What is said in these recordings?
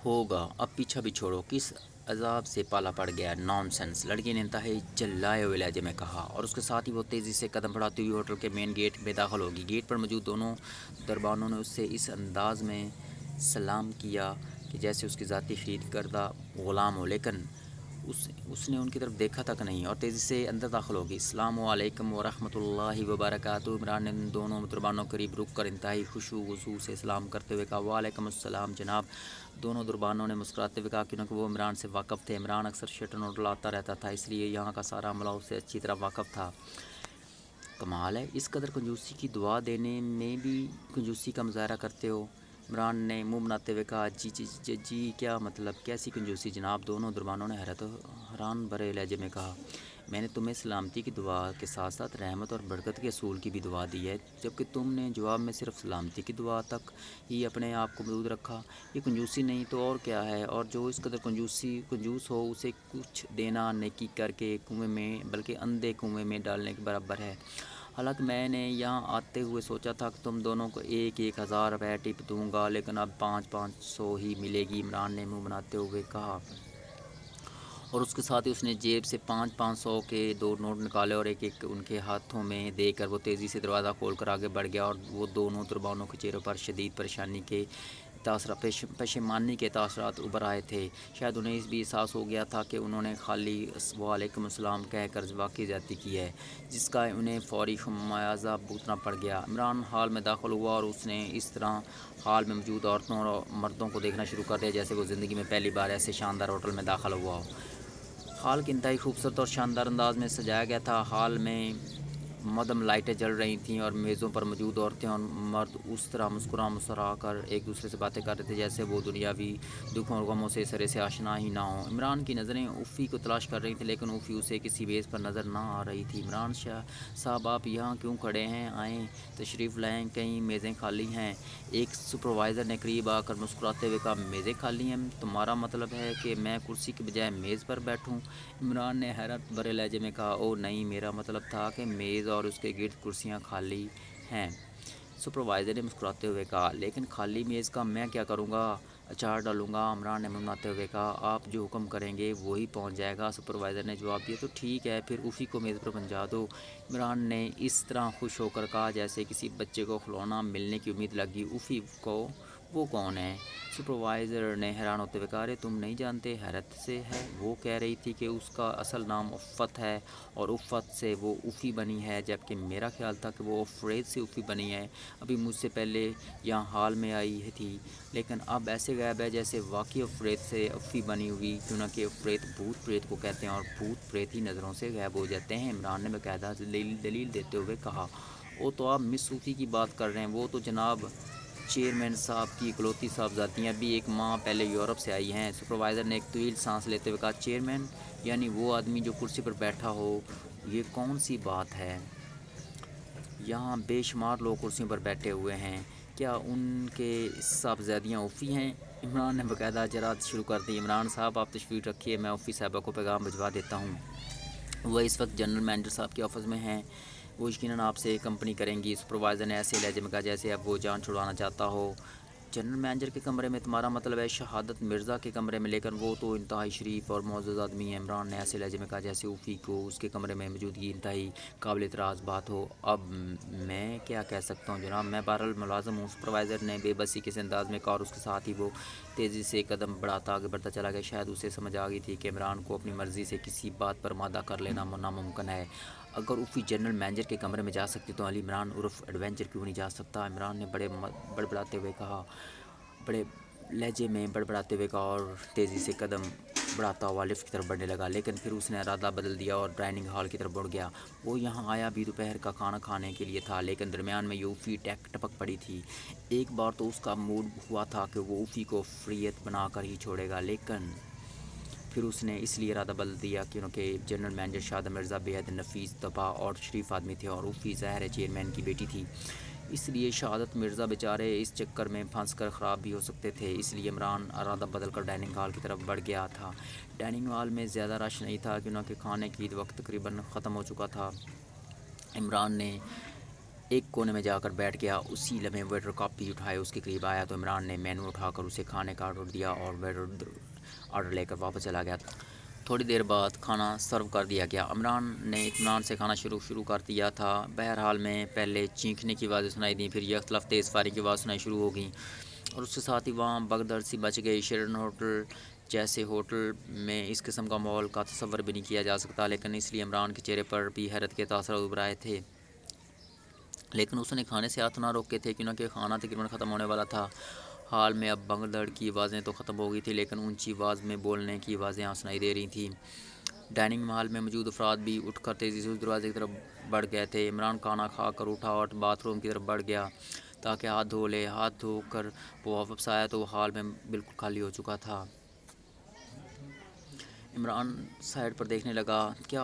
ہوگا اب پیچھا بھی چھوڑو، کس عذاب سے پالا پڑ گیا، نان سینس، لڑکی نے انتہائی جلائے ہوئے لہجے میں کہا، اور اس کے ساتھ ہی وہ تیزی سے قدم بڑھاتی ہوئی ہوٹل کے مین گیٹ میں داخل ہوگی۔ گیٹ پر موجود دونوں دربانوں نے اس سے اس انداز میں سلام کیا کہ جیسے اس کی ذاتی خرید کردہ غلام ہو، لیکن اس نے ان کی طرف دیکھا تک نہیں اور تیزی سے اندر داخل ہوگی۔ السلام علیکم ورحمۃ اللہ وبرکاتہ۔ عمران نے دونوں دربانوں قریب رک کر انتہائی خشوع و خضوع سے سلام کرتے ہوئے کہا، وعلیکم السلام جناب۔ دونوں دربانوں نے مسکراتے ہوئے کہا، کیونکہ وہ عمران سے واقف تھے۔ عمران اکثر شٹن ہوٹل آتا رہتا تھا، اس لیے یہاں کا سارا عملہ اس سے اچھی طرح واقف تھا۔ کمال ہے، اس قدر کنجوسی کی دعا دینے میں بھی کنجوسی کا مظاہرہ کرتے ہو۔ عمران نے منہ بناتے ہوئے کہا، جی کیا مطلب، کیسی کنجوسی جناب؟ دونوں دربانوں نے حیرت و حیران بھرے لہجے میں کہا، میں نے تمہیں سلامتی کی دعا کے ساتھ ساتھ رحمت اور برکت کے اصول کی بھی دعا دی ہے، جبکہ تم نے جواب میں صرف سلامتی کی دعا تک ہی اپنے آپ کو محدود رکھا۔ یہ کنجوسی نہیں تو اور کیا ہے؟ اور جو اس قدر کنجوس ہو، اسے کچھ دینا نیکی کر کے کنویں میں، بلکہ اندھے کنویں میں ڈالنے کے برابر ہے۔ حالانکہ میں نے یہاں آتے ہوئے سوچا تھا کہ تم دونوں کو 1,000 روپے ٹپ دوں گا، لیکن اب 500 ہی ملے گی، عمران نے منہ بناتے ہوئے کہا، اور اس کے ساتھ ہی اس نے جیب سے 500 کے 2 نوٹ نکالے اور ایک ان کے ہاتھوں میں دے کر وہ تیزی سے دروازہ کھول کر آگے بڑھ گیا، اور وہ دونوں دربانوں کے چہروں پر شدید پریشانی کے پشیمانی کے تاثرات ابھر آئے تھے۔ شاید انہیں اس بھی احساس ہو گیا تھا کہ انہوں نے خالی وعلیکم السلام کہہ کر واقعی زیادتی کی ہے، جس کا انہیں فوری خمیازہ بھگتنا پڑ گیا۔ عمران ہال میں داخل ہوا اور اس نے اس طرح ہال میں موجود عورتوں اور مردوں کو دیکھنا شروع کر دیا جیسے وہ زندگی میں پہلی بار ایسے شاندار ہوٹل میں داخل ہوا ہو۔ ہال کے انتہائی خوبصورت اور شاندار انداز میں سجایا گیا تھا۔ ہال میں مدم لائٹیں جل رہی تھیں اور میزوں پر موجود عورتیں اور مرد اس طرح مسکرا کر ایک دوسرے سے باتیں کر رہے تھے جیسے وہ دنیاوی دکھوں اور غموں سے سرے سے آشنا ہی نہ ہوں۔ عمران کی نظریں افی کو تلاش کر رہی تھیں، لیکن افی اسے کسی بیس پر نظر نہ آ رہی تھی۔ عمران صاحب، آپ یہاں کیوں کھڑے ہیں؟ آئیں تشریف لائیں، کئی میزیں خالی ہیں۔ ایک سپروائزر نے قریب آ کر مسکراتے ہوئے کہا، میزیں خالی ہیں؟ تمہارا مطلب ہے کہ میں کرسی کے بجائے میز پر بیٹھوں؟ عمران نے حیرت بھرے لہجے میں کہا، او نہیں، میرا مطلب تھا کہ میز اور اس کے گرد کرسیاں خالی ہیں۔ سپروائزر نے مسکراتے ہوئے کہا، لیکن خالی میز کا میں کیا کروں گا؟ اچار ڈالوں گا؟ عمران نے منمناتے ہوئے کہا، آپ جو حکم کریں گے وہی پہنچ جائے گا۔ سپروائزر نے جواب دیا، تو ٹھیک ہے، پھر افی کو میز پر پہنچا دو۔ عمران نے اس طرح خوش ہو کر کہا جیسے کسی بچے کو کھلونا ملنے کی امید لگی۔ افی کو وہ کون ہے؟ سپروائزر نے حیران ہوتے ہوئے کہا، ارے تم نہیں جانتے؟ حیرت سے ہے، وہ کہہ رہی تھی کہ اس کا اصل نام عفت ہے اور عفت سے وہ افی بنی ہے، جبکہ میرا خیال تھا کہ وہ افریت سے افی بنی ہے۔ ابھی مجھ سے پہلے یہاں حال میں آئی تھی، لیکن اب ایسے غائب ہے جیسے واقعی افریت سے افی بنی ہوئی، کیونکہ افریت بھوت پریت کو کہتے ہیں اور بھوت پریت ہی نظروں سے غائب ہو جاتے ہیں۔ عمران نے باقاعدہ دلیل دیتے ہوئے کہا، او تو آپ مس صوفی کی بات کر رہے ہیں، وہ تو جناب چیئرمین صاحب کی اکلوتی صاحبزادی ہیں، ابھی 1 ماہ پہلے یورپ سے آئی ہیں۔ سپروائزر نے ایک طویل سانس لیتے ہوئے کہا، چیئرمین یعنی وہ آدمی جو کرسی پر بیٹھا ہو؟ یہ کون سی بات ہے؟ یہاں بے شمار لوگ کرسیوں پر بیٹھے ہوئے ہیں، کیا ان کے صاحبزادیاں افی ہیں؟ عمران نے باقاعدہ جرات شروع کر دی۔ عمران صاحب، آپ تشریف رکھیے، میں افی صاحبہ کو پیغام بھجوا دیتا ہوں، وہ اس وقت جنرل مینیجر صاحب کے آفس میں ہیں، وہ یقیناً آپ سے کمپنی کریں گی۔ سپروائزر نے ایسے لہجے میں کہا جیسے اب وہ جان چھڑوانا چاہتا ہو۔ جنرل مینیجر کے کمرے میں؟ تمہارا مطلب ہے شہادت مرزا کے کمرے میں؟ لیکن وہ تو انتہائی شریف اور معزز آدمی ہیں۔ عمران نے ایسے لہجے میں کہا جیسے افی کو اس کے کمرے میں موجودگی انتہائی قابل اعتراض بات ہو۔ اب میں کیا کہہ سکتا ہوں جناب، میں بہرحال ملازم ہوں، سپروائزر نے بے بسی کے انداز میں کہا، اور اس کے ساتھ ہی وہ تیزی سے قدم بڑھاتا آگے بڑھتا چلا گیا۔ شاید اسے سمجھ آ گئی تھی کہ عمران کو اپنی مرضی سے کسی بات پر مادہ کر لینا ناممکن ہے۔ اگر افی جنرل مینیجر کے کمرے میں جا سکتی تو علی عمران عرف ایڈونچر کیوں نہیں جا سکتا؟ عمران نے بڑبڑاتے ہوئے کہا، بڑے لہجے میں بڑبڑاتے ہوئے کہا، اور تیزی سے قدم بڑھاتا ہوا لفٹ کی طرف بڑھنے لگا، لیکن پھر اس نے ارادہ بدل دیا اور ڈائننگ ہال کی طرف مڑ گیا۔ وہ یہاں آیا بھی دوپہر کا کھانا کھانے کے لیے تھا، لیکن درمیان میں یہ افی ٹپک پڑی تھی۔ ایک بار تو اس کا موڈ ہوا تھا کہ وہ افی کو فریت بنا کر ہی چھوڑے گا، لیکن پھر اس نے اس لیے ارادہ بدل دیا کیونکہ جنرل مینیجر شہادت مرزا بے حد نفیس طبع اور شریف آدمی تھے، اور افی ظاہر چیئرمین کی بیٹی تھی، اس لیے شہادت مرزا بیچارے اس چکر میں پھنس کر خراب بھی ہو سکتے تھے۔ اس لیے عمران ارادہ بدل کر ڈائننگ ہال کی طرف بڑھ گیا تھا۔ ڈائننگ ہال میں زیادہ رش نہیں تھا کیونکہ کھانے کی وقت تقریباً ختم ہو چکا تھا۔ عمران نے ایک کونے میں جا کر بیٹھ گیا۔ اسی لمحے ویٹر کاپی اٹھائے اس کے قریب آیا تو عمران نے مینو اٹھا کر اسے کھانے کا آرڈر دیا اور ویٹر آرڈر لے کر واپس چلا گیا۔ تھوڑی دیر بعد کھانا سرو کر دیا گیا۔ عمران نے اطمینان سے کھانا شروع کر دیا تھا۔ بہرحال میں پہلے چینکنے کی آوازیں سنائی دیں، پھر یکطرف تیز فائرنگ کی آواز سنائی شروع ہو گئیں اور اس کے ساتھ ہی وہاں بگدڑ سی مچ گئی۔ شیرٹن ہوٹل جیسے ہوٹل میں اس قسم کا ماحول کا تصور بھی نہیں کیا جا سکتا، لیکن اس لیے عمران کے چہرے پر بھی حیرت کے تاثرات ابھر آئے تھے۔ لیکن اس نے کھانے سے ہاتھ نہ روکے تھے کیونکہ کھانا تقریباً ختم ہونے والا تھا۔ حال میں اب بگدڑ کی آوازیں تو ختم ہو گئی تھیں، لیکن اونچی آواز میں بولنے کی آوازیں سنائی دے رہی تھیں۔ ڈائننگ ہال میں موجود افراد بھی اٹھ کر تیزی سے اس دروازے کی طرف بڑھ گئے تھے۔ عمران کھانا کھا کر اٹھا اور باتھ روم کی طرف بڑھ گیا تاکہ ہاتھ دھو لے۔ ہاتھ دھو کر وہ واپس آیا تو وہ ہال میں بالکل خالی ہو چکا تھا۔ عمران سائڈ پر دیکھنے لگا۔ کیا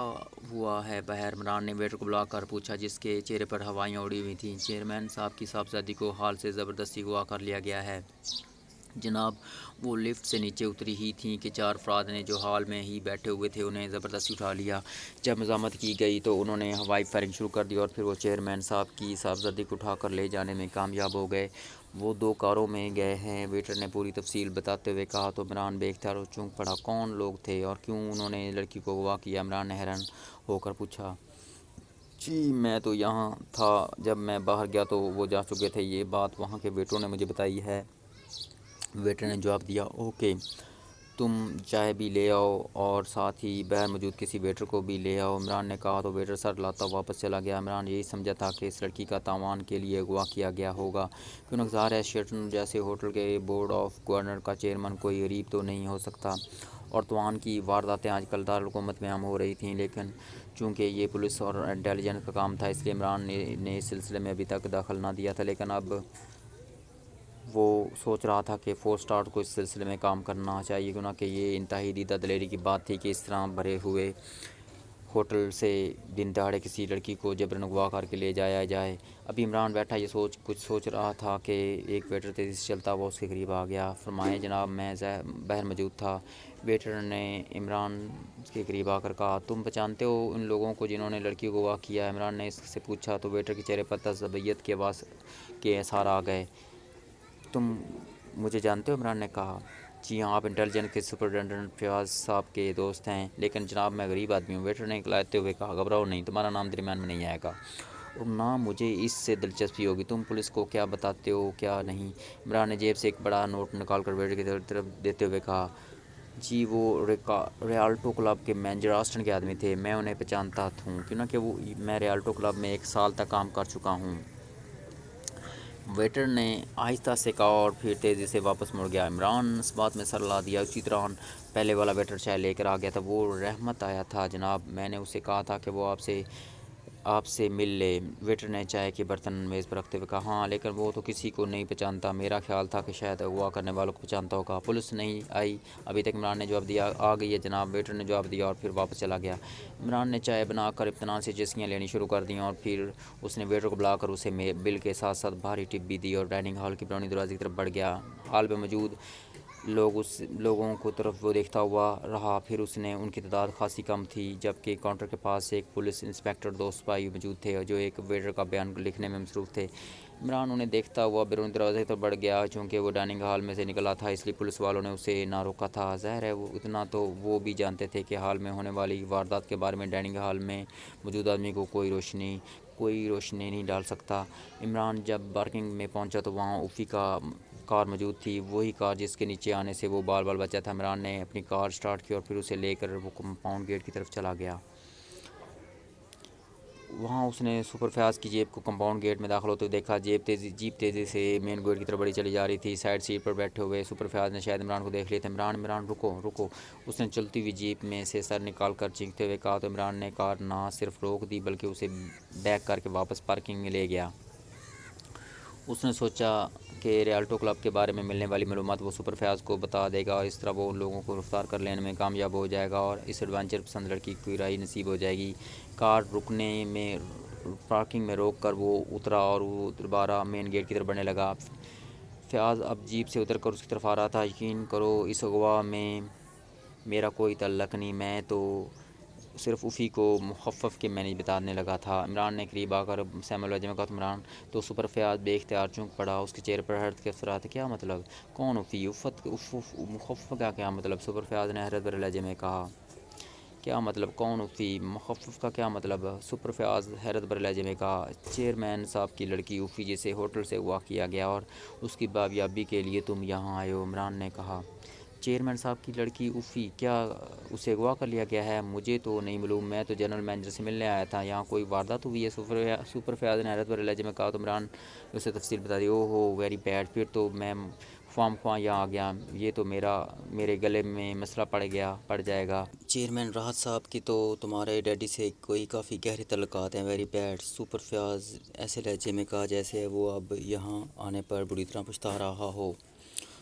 ہوا ہے باہر؟ عمران نے ویٹر کو بلا کر پوچھا جس کے چہرے پر ہوائیاں اڑی ہوئی تھیں۔ چیئرمین صاحب کی صاحبزادی کو ہال سے زبردستی اغوا کر لیا گیا ہے جناب۔ وہ لفٹ سے نیچے اتری ہی تھیں کہ 4 افراد نے جو ہال میں ہی بیٹھے ہوئے تھے انہیں زبردستی اٹھا لیا۔ جب مزاحمت کی گئی تو انہوں نے ہوائی فائرنگ شروع کر دی اور پھر وہ چیئرمین صاحب کی صاحبزادی کو اٹھا کر لے جانے میں کامیاب ہو گئے۔ وہ 2 کاروں میں گئے ہیں، ویٹر نے پوری تفصیل بتاتے ہوئے کہا تو عمران بے اختیار چونک پڑا۔ کون لوگ تھے اور کیوں انہوں نے لڑکی کو اغوا کیا؟ عمران نے حیران ہو کر پوچھا۔ جی میں تو یہاں تھا، جب میں باہر گیا تو وہ جا چکے تھے، یہ بات وہاں کے ویٹروں نے مجھے بتائی ہے۔ ویٹر نے جواب دیا۔ اوکے، تم چائے بھی لے آؤ اور ساتھ ہی باہر موجود کسی ویٹر کو بھی لے آؤ، عمران نے کہا تو ویٹر سر لاتا واپس چلا گیا۔ عمران یہی سمجھا تھا کہ اس لڑکی کا تاوان کے لیے اغوا کیا گیا ہوگا، کیونکہ ظاہر ہے شیرٹن جیسے ہوٹل کے بورڈ آف گورنر کا چیئرمین کوئی غریب تو نہیں ہو سکتا، اور توان کی وارداتیں آج کل دارالحکومت میں عام ہو رہی تھیں۔ لیکن چونکہ یہ پولیس اور انٹیلیجنس کا کام تھا اس لیے عمران نے اس سلسلے میں ابھی تک دخل نہ دیا تھا، لیکن اب وہ سوچ رہا تھا کہ فور اسٹار کو اس سلسلے میں کام کرنا چاہیے، کیونکہ یہ انتہائی دیدہ دلیری کی بات تھی کہ اس طرح بھرے ہوئے ہوٹل سے دن دہاڑے کسی لڑکی کو جبراً اغوا کر کے لے جایا جائے۔ ابھی عمران بیٹھا یہ کچھ سوچ رہا تھا کہ ایک ویٹر تیزی سے چلتا ہوا اس کے قریب آ گیا۔ فرمائیں جناب، میں باہر موجود تھا، ویٹر نے عمران کے قریب آ کر کہا۔ تم پہچانتے ہو ان لوگوں کو جنہوں نے لڑکی کو اغوا کیا ہے؟ عمران نے اس سے پوچھا تو ویٹر کے چہرے پر تعصبیت کے آثار آ گئے۔ تم مجھے جانتے ہو؟ عمران نے کہا۔ جی ہاں، آپ انٹیلیجنس کے سپرنٹینڈنٹ فیاض صاحب کے دوست ہیں، لیکن جناب میں غریب آدمی ہوں، ویٹر نے اکلاتے ہوئے کہا۔ گھبراؤ نہیں، تمہارا نام درمیان میں نہیں آئے گا اور نہ مجھے اس سے دلچسپی ہوگی۔ تم پولیس کو کیا بتاتے ہو کیا نہیں؟ عمران نے جیب سے ایک بڑا نوٹ نکال کر ویٹر کی طرف دیتے ہوئے کہا۔ جی وہ ریالٹو کلب کے مینیجر آسٹن کے آدمی تھے، میں انہیں پہچانتا ہوں کیونکہ میں ریالٹو کلب میں 1 سال تک کام کر چکا ہوں، ویٹر نے آہستہ سے کہا اور پھر تیزی سے واپس مڑ گیا۔ عمران اس بات میں سر ہلا دیا۔ اسی طرح پہلے والا ویٹر چائے لے کر آ گیا تھا۔ وہ رحمت آیا تھا جناب، میں نے اسے کہا تھا کہ وہ آپ سے مل لے، ویٹر نے چائے کے برتن میز پر رکھتے ہوئے کہا۔ ہاں لیکن وہ تو کسی کو نہیں پہچانتا، میرا خیال تھا کہ شاید اغوا کرنے والوں کو پہچانتا ہوگا۔ پولیس نہیں آئی ابھی تک؟ عمران نے جواب دیا۔ آ گئی ہے جناب، ویٹر نے جواب دیا اور پھر واپس چلا گیا۔ عمران نے چائے بنا کر اطمینان سے چسکیاں لینی شروع کر دیں اور پھر اس نے ویٹر کو بلا کر اسے بل کے ساتھ ساتھ بھاری ٹپ بھی دی اور ڈائننگ ہال کے بیرونی دروازے کی طرف بڑھ گیا۔ ہال میں موجود لوگوں کو طرف وہ دیکھتا ہوا رہا، پھر اس نے ان کی تعداد خاصی کم تھی، جبکہ کاؤنٹر کے پاس ایک پولیس انسپکٹر 2 سپاہی موجود تھے جو ایک ویٹر کا بیان لکھنے میں مصروف تھے۔ عمران انہیں دیکھتا ہوا بیرونی دروازے کی طرف بڑھ گیا۔ چونکہ وہ ڈائننگ ہال میں سے نکلا تھا اس لیے پولیس والوں نے اسے نہ روکا تھا۔ ظاہر ہے اتنا تو وہ بھی جانتے تھے کہ ہال میں ہونے والی واردات کے بارے میں ڈائننگ ہال میں موجود آدمی کو کوئی روشنی نہیں ڈال سکتا۔ عمران جب پارکنگ میں پہنچا تو وہاں اوفی کا کار موجود تھی، وہی کار جس کے نیچے آنے سے وہ بال بچا تھا۔ عمران نے اپنی کار سٹارٹ کی اور پھر اسے لے کر وہ کمپاؤنڈ گیٹ کی طرف چلا گیا۔ وہاں اس نے سپر فیاض کی جیپ کو کمپاؤنڈ گیٹ میں داخل ہوتے ہوئے دیکھا۔ جیپ تیزی سے مین گیٹ کی طرف بڑی چلی جا رہی تھی۔ سائڈ سیٹ پر بیٹھے ہوئے سپر فیاض نے شاید عمران کو دیکھ لیا تھا۔ عمران رکو، اس نے چلتی ہوئی جیپ میں سے سر نکال کر چینکتے ہوئے کہا تو عمران نے کار نہ صرف روک دی بلکہ اسے بیک کر کے واپس پارکنگ میں لے گیا۔ اس نے سوچا کہ ریالٹو کلب کے بارے میں ملنے والی معلومات وہ سپر فیاض کو بتا دے گا اور اس طرح وہ ان لوگوں کو گرفتار کر لینے میں کامیاب ہو جائے گا اور اس ایڈونچر پسند لڑکی کی رہائی نصیب ہو جائے گی۔ کار رکنے میں پارکنگ میں روک کر وہ اترا اور وہ دوبارہ مین گیٹ کی طرف بڑھنے لگا۔ فیاض اب جیپ سے اتر کر اس کی طرف آ رہا تھا۔ یقین کرو اس اغوا میں میرا کوئی تعلق نہیں، میں تو صرف افی کو مخفف کے معنی بتانے لگا تھا۔ عمران نے قریب آ کر سیموئل وجہ میں کہا، عمران تو سپر فیاض بے اختیار چونک پڑا، اس کے چہرے پر حیرت کے اثرات۔ کیا مطلب؟ کون افی؟ مخفف کا کیا مطلب؟ سپر فیاض نے حیرت بھرے لہجے میں کہا۔ کیا مطلب کون افی؟ مخفف کا کیا مطلب؟ سپر فیاض حیرت بھرے لہجے میں کہا۔ چیئرمین صاحب کی لڑکی افی جسے ہوٹل سے اغوا کیا گیا اور اس کی بابیابی کے لیے تم یہاں آئے ہو، عمران نے کہا۔ چیئرمین صاحب کی لڑکی افی؟ کیا اسے اغوا کر لیا گیا ہے؟ مجھے تو نہیں معلوم، میں تو جنرل مینیجر سے ملنے آیا تھا، یہاں کوئی واردات ہوئی ہے؟ سپر فیاض نے حیرت بھرے لہجے میں کہا۔ تو عمران نے اسے تفصیل بتا دی۔ او ہو ویری بیڈ، پھر تو میں خواہ مخواہ یہاں آ گیا، یہ تو میرے گلے میں مسئلہ پڑ جائے گا۔ چیئرمین راحت صاحب کی تو تمہارے ڈیڈی سے کوئی کافی گہرے تعلقات ہیں۔ ویری بیڈ، سپر فیاض ایسے لہجے میں کہا جیسے وہ اب یہاں آنے پر بری طرح پچھتا رہا ہو۔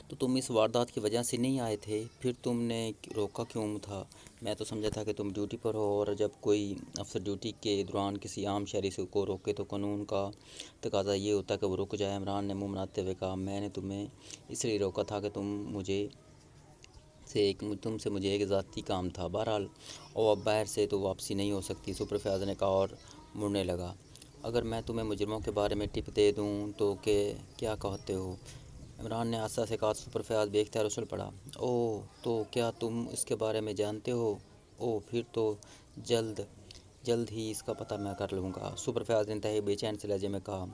تو تم اس واردات کی وجہ سے نہیں آئے تھے، پھر تم نے روکا کیوں تھا؟ میں تو سمجھا تھا کہ تم ڈیوٹی پر ہو، اور جب کوئی افسر ڈیوٹی کے دوران کسی عام شہری کو روکے تو قانون کا تقاضا یہ ہوتا ہے کہ وہ رک جائے۔ عمران نے منہ بناتے ہوئے کہا، میں نے تمہیں اس لیے روکا تھا کہ تم سے مجھے ایک ذاتی کام تھا، بہرحال اب باہر سے تو واپسی نہیں ہو سکتی، سپر فیاض نے کہا اور مڑنے لگا۔ اگر میں تمہیں مجرموں کے بارے میں ٹپ دے دوں تو کیا کہتے ہو؟ عمران نے آہستہ سے کہا۔ سپر فیاض بے اختیار اچھل پڑا۔ اوہ، تو کیا تم اس کے بارے میں جانتے ہو؟ اوہ، پھر تو جلد ہی اس کا پتہ میں کر لوں گا، سپر فیاض نے انتہائی بے چین سے لہجے میں کہا۔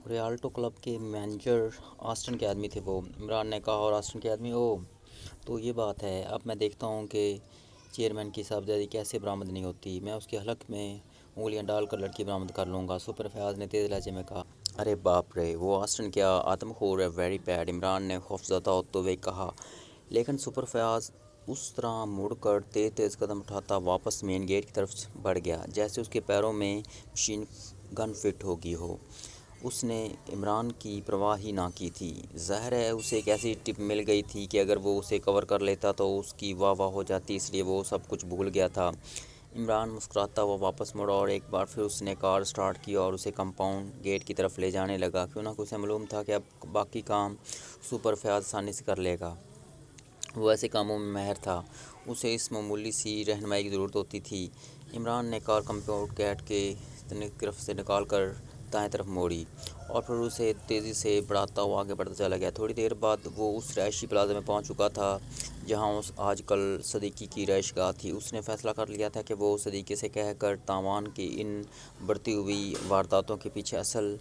ریالٹو کلب کے مینیجر آسٹن کے آدمی تھے وہ، عمران نے کہا۔ اور آسٹن کے آدمی؟ اوہ، تو یہ بات ہے، اب میں دیکھتا ہوں کہ چیئرمین کی صاحبزادی کیسے برآمد نہیں ہوتی، میں اس کے حلق میں انگلیاں ڈال کر لڑکی برآمد کر لوں گا، سپر فیاض نے تیز لہجے میں کہا۔ ارے باپ رے، وہ آسٹن کیا آدم خور ہے؟ ویری بیڈ، عمران نے خوفزدہ ہوتے ہوئے کہا۔ لیکن سپر فیاض اس طرح مڑ کر تیز قدم اٹھاتا واپس مین گیٹ کی طرف بڑھ گیا جیسے اس کے پیروں میں مشین گن فٹ ہو گئی ہو۔ اس نے عمران کی پرواہ ہی نہ کی تھی، ظاہر ہے اسے ایک ایسی ٹپ مل گئی تھی کہ اگر وہ اسے کور کر لیتا تو اس کی واہ واہ ہو جاتی، اس لیے وہ سب کچھ بھول گیا تھا۔ عمران مسکراتا ہوا واپس مڑا اور ایک بار پھر اس نے کار سٹارٹ کی اور اسے کمپاؤنڈ گیٹ کی طرف لے جانے لگا، کیوں نہ اسے معلوم تھا کہ اب باقی کام سپر فیاض آسانی سے کر لے گا۔ وہ ایسے کاموں میں ماہر تھا، اسے اس معمولی سی رہنمائی کی ضرورت ہوتی تھی۔ عمران نے کار کمپاؤنڈ گیٹ کے طرف سے نکال کر دائیں طرف موڑی اور پھر اسے تیزی سے بڑھاتا ہوا آگے بڑھتا چلا گیا۔ تھوڑی دیر بعد وہ اس رہائشی پلازے میں پہنچ چکا تھا جہاں آج کل صدیقی کی رہائش گاہ تھی۔ اس نے فیصلہ کر لیا تھا کہ وہ صدیقی سے کہہ کر تاوان کی ان بڑھتی ہوئی وارداتوں کے پیچھے اصل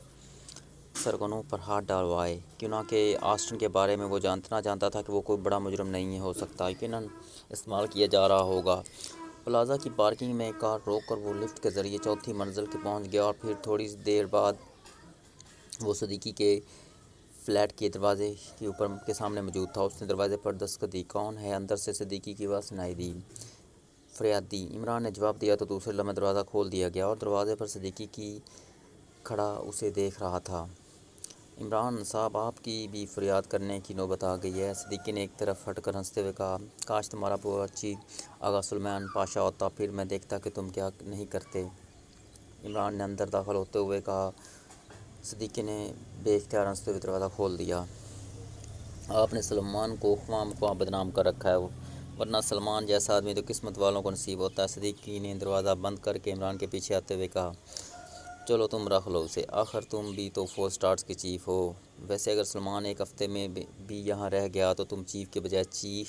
سرغنوں پر ہاتھ ڈلوائے، کیونکہ آسٹن کے بارے میں وہ جانتا تھا کہ وہ کوئی بڑا مجرم نہیں ہو سکتا، یقیناً استعمال کیا جا رہا ہوگا۔ پلازہ کی پارکنگ میں کار روک کر وہ لفٹ کے ذریعے چوتھی منزل کے پہنچ گیا اور پھر تھوڑی دیر بعد وہ صدیقی کے فلیٹ کے دروازے کے سامنے موجود تھا۔ اس نے دروازے پر دستک دی۔ کون ہے؟ اندر سے صدیقی کی آواز سنائی دی۔ فریادی، عمران نے جواب دیا تو دوسرے لمحے دروازہ کھول دیا گیا اور دروازے پر صدیقی کی کھڑا اسے دیکھ رہا تھا۔ عمران صاحب، آپ کی بھی فریاد کرنے کی نوبت آ گئی ہے، صدیقی نے ایک طرف ہٹ کر ہنستے ہوئے کہا۔ کاش تمہارا باورچی آغا سلیمان پاشا ہوتا، پھر میں دیکھتا کہ تم کیا نہیں کرتے، عمران نے اندر داخل ہوتے ہوئے کہا۔ صدیقی نے بے اختیار ہنستے ہوئے دروازہ کھول دیا۔ آپ نے سلمان کو خواہ مخواہ بدنام کر رکھا ہے، ورنہ سلمان جیسا آدمی تو قسمت والوں کو نصیب ہوتا ہے، صدیقی نے دروازہ بند کر کے عمران کے پیچھے آتے ہوئے کہا۔ چلو تم رکھ لو اسے، آخر تم بھی تو 4 اسٹارز کے چیف ہو، ویسے اگر سلمان ایک ہفتے میں بھی یہاں رہ گیا تو تم چیف کے بجائے چیخ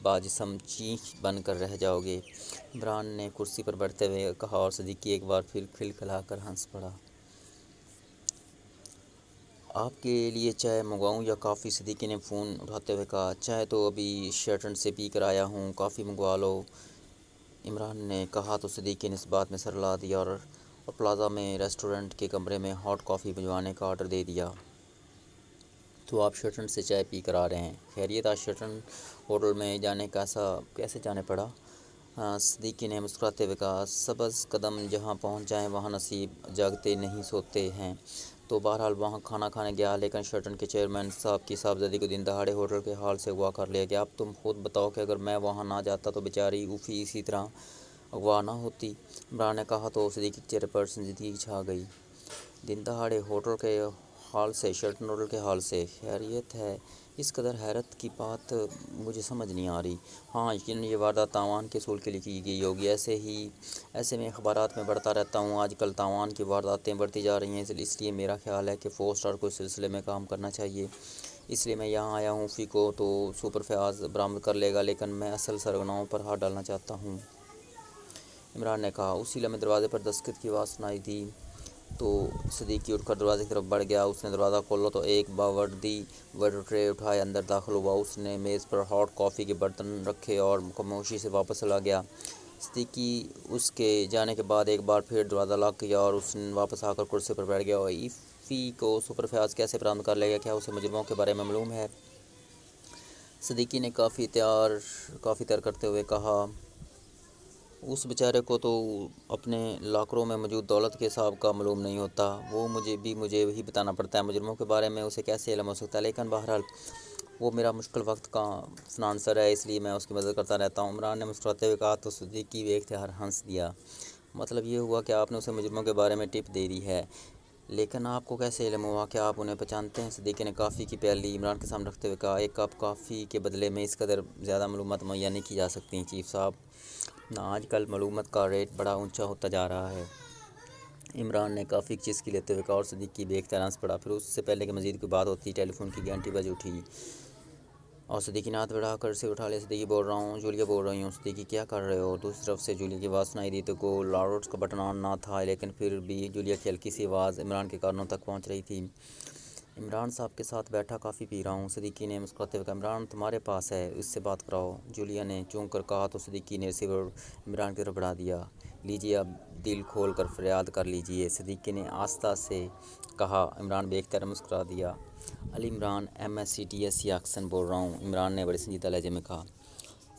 باجسم چیخ بن کر رہ جاؤ گے، عمران نے کرسی پر بیٹھتے ہوئے کہا اور صدیقی ایک بار پھر کھلکھلا کر ہنس پڑا۔ آپ کے لیے چائے منگواؤں یا کافی؟ صدیقی نے فون اٹھاتے ہوئے کہا۔ چائے تو ابھی شیرٹن سے پی کر آیا ہوں، کافی منگوا لو، عمران نے کہا تو صدیقی نے اس بات میں سر ہلا دیا اور پلازہ میں ریسٹورنٹ کے کمرے میں ہاٹ کافی بھجوانے کا آرڈر دے دیا۔ تو آپ شیرٹن سے چائے پی کر آ رہے ہیں؟ خیریت، آج شیرٹن ہوٹل میں جانے کیسے جانے پڑا؟ صدیقی نے مسکراتے ہوئے کہا۔ سبز قدم جہاں پہنچ جائیں وہاں نصیب، جاگتے نہیں سوتے ہیں، تو بہرحال وہاں کھانا کھانے گیا، لیکن شیرٹن کے چیئرمین صاحب کی صاحبزادی کو دن دہاڑے ہوٹل کے ہال سے اغوا کر لیا گیا۔ اب تم خود بتاؤ کہ اگر میں وہاں نہ جاتا تو بیچاری افی اسی طرح اغوا نہ ہوتی، عمران نے کہا تو صدیقی کے چہرے پر سنجیدگی چھا گئی۔ دن دہاڑے ہوٹل کے ہال سے؟ شیرٹن ہوٹل کے ہال سے؟ خیریت ہے، اس قدر حیرت کی بات مجھے سمجھ نہیں آ رہی۔ ہاں یقیناً یہ واردات تاوان کے اصول کے لیے کی گئی ہوگی۔ ایسے میں اخبارات میں پڑھتا رہتا ہوں آج کل تاوان کی وارداتیں بڑھتی جا رہی ہیں، اس لیے میرا خیال ہے کہ 4 اسٹار کو اس سلسلے میں کام کرنا چاہیے۔ اس لیے میں یہاں آیا ہوں۔ فیکو تو سپر فیاض برآمد کر لے گا، لیکن میں اصل سرغناؤں پر ہاتھ ڈالنا چاہتا ہوں، عمران نے کہا۔ اسی لمحے دروازے پر دستخط کی آواز سنائی دی تو صدیقی اٹھ کر دروازے کی طرف بڑھ گیا۔ اس نے دروازہ کھولا تو ایک باوردی ویٹر ٹرے اٹھائے اندر داخل ہوا۔ اس نے میز پر ہاٹ کافی کے برتن رکھے اور خاموشی سے واپس چلا گیا۔ صدیقی اس کے جانے کے بعد ایک بار پھر دروازہ لاک کیا اور اس نے واپس آ کر کرسی پر بیٹھ گیا۔ ایفی کو سپر فیاض کیسے برآمد کر لے گا؟ کیا اسے مجرموں کے بارے میں معلوم ہے؟ صدیقی نے کافی تیار کرتے ہوئے کہا۔ اس بیچارے کو تو اپنے لاکروں میں موجود دولت کے حساب کا معلوم نہیں ہوتا، وہ مجھے ہی بتانا پڑتا ہے، مجرموں کے بارے میں اسے کیسے علم ہو سکتا ہے؟ لیکن بہرحال وہ میرا مشکل وقت کا فنانسر ہے، اس لیے میں اس کی مدد کرتا رہتا ہوں، عمران نے مسکراتے ہوئے کہا۔ تو صدیقی بے اختیار ہنس دیا۔ مطلب یہ ہوا کہ آپ نے اسے مجرموں کے بارے میں ٹپ دے دی ہے، لیکن آپ کو کیسے علم ہوا؟ کیا آپ انہیں پہچانتے ہیں؟ صدیقی نے کافی کی پیالی عمران کے سامنے رکھتے ہوئے کہا۔ ایک کپ کافی کے بدلے میں اس قدر زیادہ معلومات مہیا نہیں کی جا سکتی چیف صاحب۔ نہ آج کل معلومات کا ریٹ بڑا اونچا ہوتا جا رہا ہے، عمران نے کافی کی چسکی لیتے ہوئے کہا، اور صدیقی بے اختیار ہنس پڑا۔ پھر اس سے پہلے کہ مزید کوئی بات ہوتی ٹیلی فون کی گھنٹی بج اٹھی اور صدیقی نے ہاتھ بڑھا کر اسے اٹھا لیا۔ صدیقی بول رہا ہوں، جولیا بول رہی ہوں۔ صدیقی کیا کر رہے ہو؟ دوسری طرف سے جولیا کی آواز سنائی دی تو گو لاؤڈ کا بٹن آن نہ تھا، لیکن پھر بھی جولیا کی ہلکی سی آواز عمران کے کانوں تک پہنچ رہی تھی۔ عمران صاحب کے ساتھ بیٹھا کافی پی رہا ہوں، صدیقی نے مسکراتے ہوئے کہا۔ عمران تمہارے پاس ہے، اس سے بات کراؤ، جولیا نے چونک کر کہا تو صدیقی نے ریسیور عمران کی طرف بڑھا دیا۔ لیجیے اب دل کھول کر فریاد کر لیجیے، صدیقی نے آہستہ سے کہا۔ عمران بے اختیار مسکرا دیا۔ علی عمران MSCTS یاکسن بول رہا ہوں، عمران نے بڑے سنجیدہ لہجے میں کہا۔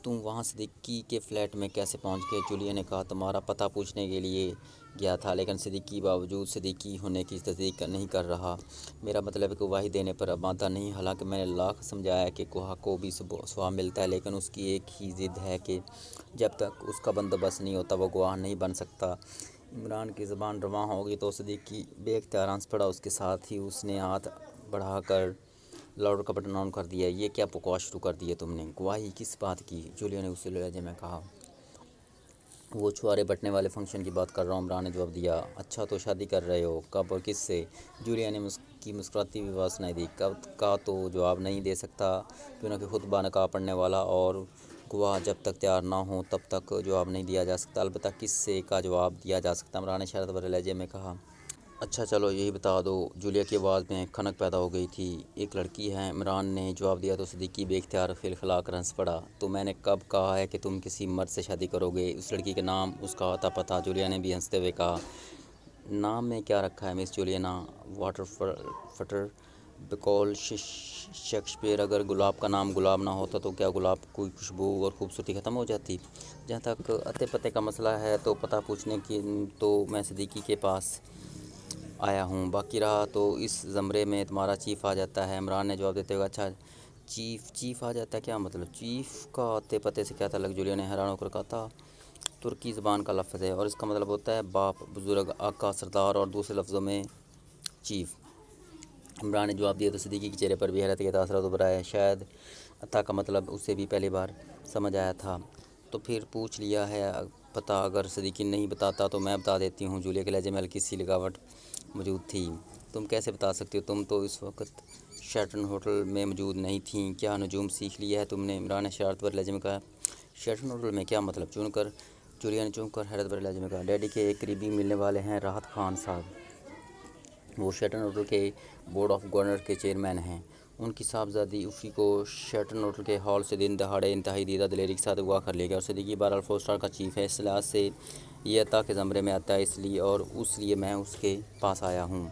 تم وہاں صدیقی کے فلیٹ میں کیسے پہنچ گئے؟ جولیا نے کہا۔ تمہارا پتہ پوچھنے کے لیے گیا تھا، لیکن صدیقی باوجود صدیقی ہونے کی تصدیق نہیں کر رہا۔ میرا مطلب ہے کہ گواہی دینے پر آمادہ نہیں، حالانکہ میں نے لاکھ سمجھایا کہ گواہ کو بھی ثواب ملتا ہے، لیکن اس کی ایک ہی ضد ہے کہ جب تک اس کا بندوبست نہیں ہوتا وہ گواہ نہیں بن سکتا۔ عمران کی زبان رواں ہو گئی تو صدیقی بے اختیار ہنس پڑا۔ اس کے ساتھ ہی اس نے ہاتھ بڑھا کر لاؤڈ کا بٹن آن کر دیا۔ یہ کیا بکواس شروع کر دی ہے تم نے؟ گواہی کس بات کی؟ جولیا نے اسی لہجے میں کہا۔ وہ چھوارے بٹنے والے فنکشن کی بات کر رہا ہوں، عمران نے جواب دیا۔ اچھا تو شادی کر رہے ہو؟ کب اور کس سے؟ جولیا نے مسکراتی ہوئی آواز سنائی دی۔ کب کا تو جواب نہیں دے سکتا، کیونکہ خطبہ نکاح پڑھنے والا اور گواہ جب تک تیار نہ ہوں تب تک جواب نہیں دیا جا سکتا، البتہ کس سے کا جواب دیا جا سکتا، عمران نے شرارت بھرے لہجے میں کہا۔ اچھا چلو یہی بتا دو، جولیا کی آواز میں کھنک پیدا ہو گئی تھی۔ ایک لڑکی ہے، عمران نے جواب دیا تو صدیقی بے اختیار کھلکھلا کر ہنس پڑا۔ تو میں نے کب کہا ہے کہ تم کسی مرد سے شادی کرو گے؟ اس لڑکی کا نام، اس کا اتا پتہ؟ جولیا نے بھی ہنستے ہوئے کہا۔ نام میں کیا رکھا ہے مس جولیا؟ واٹر فٹر بقول شیکسپیئر، اگر گلاب کا نام گلاب نہ ہوتا تو کیا گلاب کی خوشبو اور خوبصورتی ختم ہو جاتی؟ جہاں تک اتے پتے کا مسئلہ ہے تو پتہ پوچھنے کی تو میں صدیقی کے پاس آیا ہوں، باقی رہا تو اس زمرے میں تمہارا چیف آ جاتا ہے، عمران نے جواب دیتے ہوئے۔ اچھا چیف آ جاتا ہے، کیا مطلب؟ چیف کا اتے پتے سے کیا تعلق؟ جولیا نے حیران ہو کر کہا تھا۔ ترکی زبان کا لفظ ہے اور اس کا مطلب ہوتا ہے باپ، بزرگ، آقا، سردار، اور دوسرے لفظوں میں چیف، عمران نے جواب دیا تو صدیقی کے چہرے پر بھی حیرت کے تاثرات ابھر آئے۔ شاید عطا کا مطلب اسے بھی پہلی بار سمجھ آیا تھا۔ تو پھر پوچھ لیا ہے پتہ، اگر صدیقی نہیں بتاتا تو میں بتا دیتی ہوں، جولیا کے لہجے میں ہلکی سی لگاوٹ موجود تھی۔ تم کیسے بتا سکتی ہو؟ تم تو اس وقت شیرٹن ہوٹل میں موجود نہیں تھیں، کیا نجوم سیکھ لیا ہے تم نے؟ عمران نے شرارت بھرے لہجے میں کہا۔ شیرٹن ہوٹل میں کیا مطلب؟ جولیا نے چونک کر حیرت بھرے لہجے میں کہا۔ ڈیڈی کے ایک قریبی ملنے والے ہیں، راحت خان صاحب، وہ شیرٹن ہوٹل کے بورڈ آف گورنر کے چیئرمین ہیں۔ ان کی صاحبزادی ایفی کو شیرٹن ہوٹل کے ہال سے دن دہاڑے انتہائی دیدہ دلیری کے ساتھ اغوا کر لیا گیا، اور صدیقی بہرحال 4 اسٹار کا چیف ہے، اس لحاظ سے یہ عطا کے زمرے میں آتا ہے، اس لیے میں اس کے پاس آیا ہوں۔